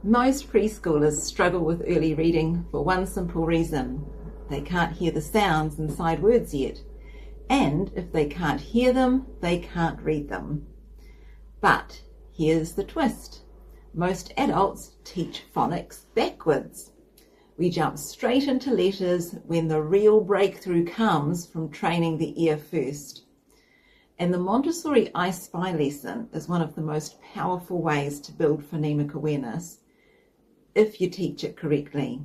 Most preschoolers struggle with early reading for one simple reason. They can't hear the sounds inside words yet. And if they can't hear them, they can't read them. But here's the twist. Most adults teach phonics backwards. We jump straight into letters when the real breakthrough comes from training the ear first. And the Montessori I Spy lesson is one of the most powerful ways to build phonemic awareness if you teach it correctly.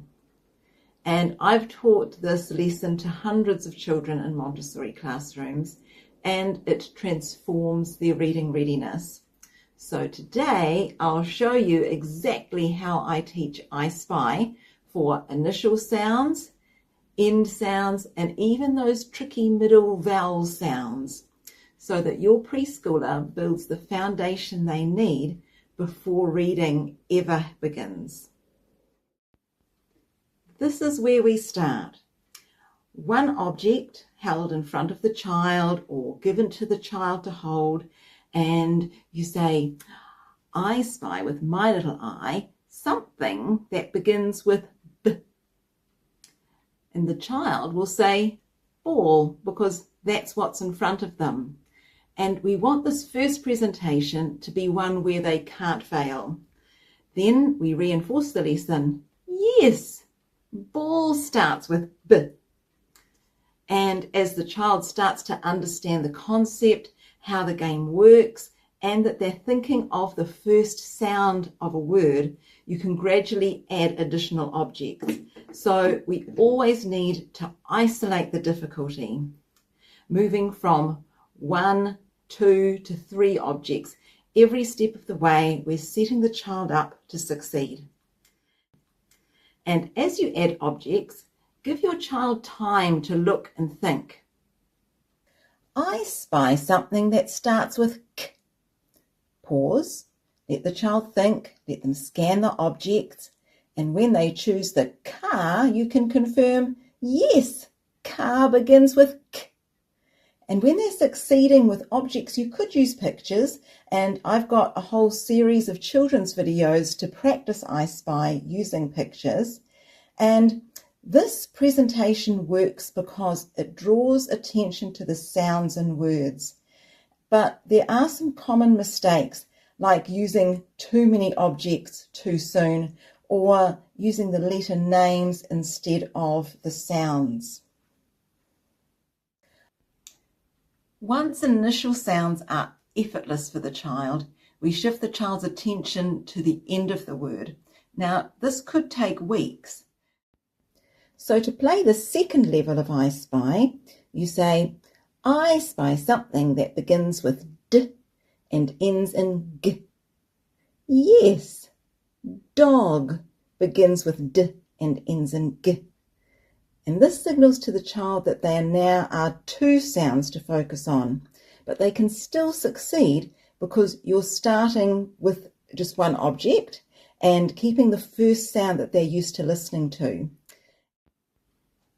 And I've taught this lesson to hundreds of children in Montessori classrooms, and it transforms their reading readiness. So today I'll show you exactly how I teach I Spy for initial sounds, end sounds, and even those tricky middle vowel sounds, so that your preschooler builds the foundation they need before reading ever begins. This is where we start. One object held in front of the child or given to the child to hold, and you say, I spy with my little eye something that begins with B. And the child will say ball because that's what's in front of them. And we want this first presentation to be one where they can't fail. Then we reinforce the lesson. Yes, ball starts with B. And as the child starts to understand the concept, how the game works, and that they're thinking of the first sound of a word, you can gradually add additional objects. So we always need to isolate the difficulty, moving from 1, 2 to 3 objects. Every step of the way, we're setting the child up to succeed. And as you add objects, give your child time to look and think. I spy something that starts with K. Pause, let the child think, let them scan the objects, and when they choose the car, you can confirm, yes, car begins with K. And when they're succeeding with objects, you could use pictures, and I've got a whole series of children's videos to practice I Spy using pictures. And this presentation works because it draws attention to the sounds in words. But there are some common mistakes, like using too many objects too soon, or using the letter names instead of the sounds. Once initial sounds are effortless for the child, we shift the child's attention to the end of the word. Now, this could take weeks. So to play the second level of I Spy, you say, I spy something that begins with D and ends in G. Yes, dog begins with D and ends in G. And this signals to the child that there now are 2 sounds to focus on, but they can still succeed because you're starting with just one object and keeping the first sound that they're used to listening to.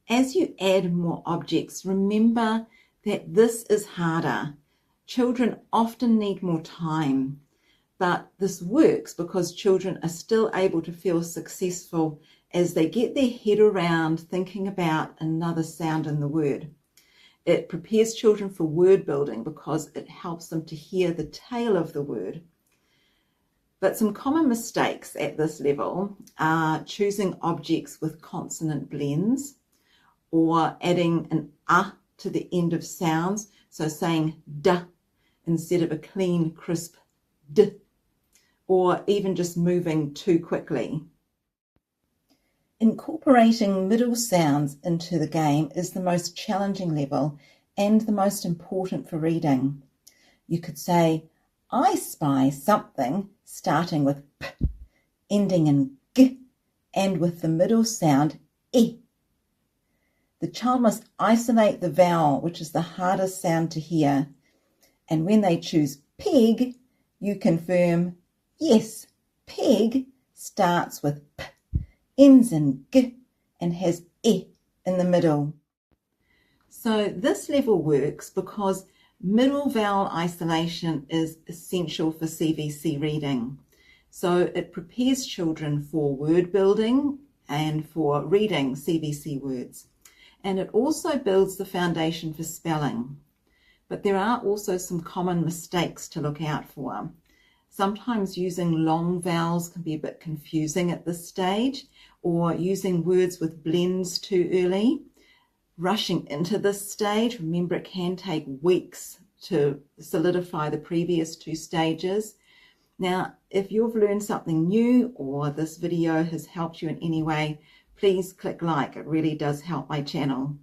As you add more objects, remember that this is harder. Children often need more time, but this works because children are still able to feel successful as they get their head around thinking about another sound in the word. It prepares children for word building because it helps them to hear the tail of the word. But some common mistakes at this level are choosing objects with consonant blends, or adding an to the end of sounds, so saying da instead of a clean, crisp d, or even just moving too quickly. Incorporating middle sounds into the game is the most challenging level and the most important for reading. You could say, I spy something starting with p, ending in g, and with the middle sound e. The child must isolate the vowel, which is the hardest sound to hear. And when they choose peg, you confirm, yes, peg starts with p, ends in g, and has e in the middle. So this level works because middle vowel isolation is essential for CVC reading. So it prepares children for word building and for reading CVC words. And it also builds the foundation for spelling. But there are also some common mistakes to look out for. Sometimes using long vowels can be a bit confusing at this stage, or using words with blends too early. Rushing into this stage, remember it can take weeks to solidify the previous two stages. Now, if you've learned something new or this video has helped you in any way, please click like. It really does help my channel.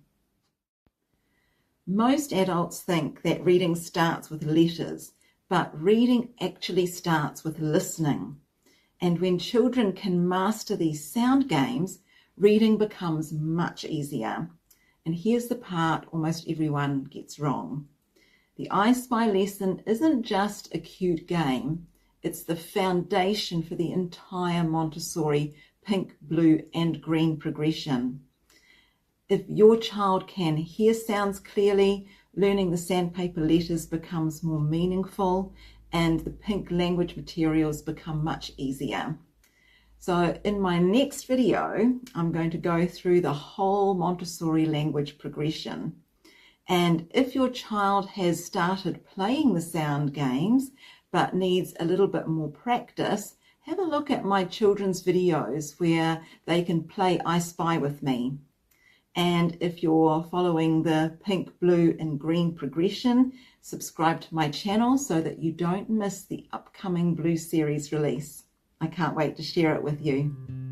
Most adults think that reading starts with letters, but reading actually starts with listening. And when children can master these sound games, reading becomes much easier. And here's the part almost everyone gets wrong. The I Spy lesson isn't just a cute game, it's the foundation for the entire Montessori pink, blue and green progression. If your child can hear sounds clearly, learning the sandpaper letters becomes more meaningful and the pink language materials become much easier. So in my next video, I'm going to go through the whole Montessori language progression. And if your child has started playing the sound games, but needs a little bit more practice, have a look at my children's videos where they can play I Spy with me. And if you're following the pink, blue and green progression, subscribe to my channel so that you don't miss the upcoming blue series release. I can't wait to share it with you.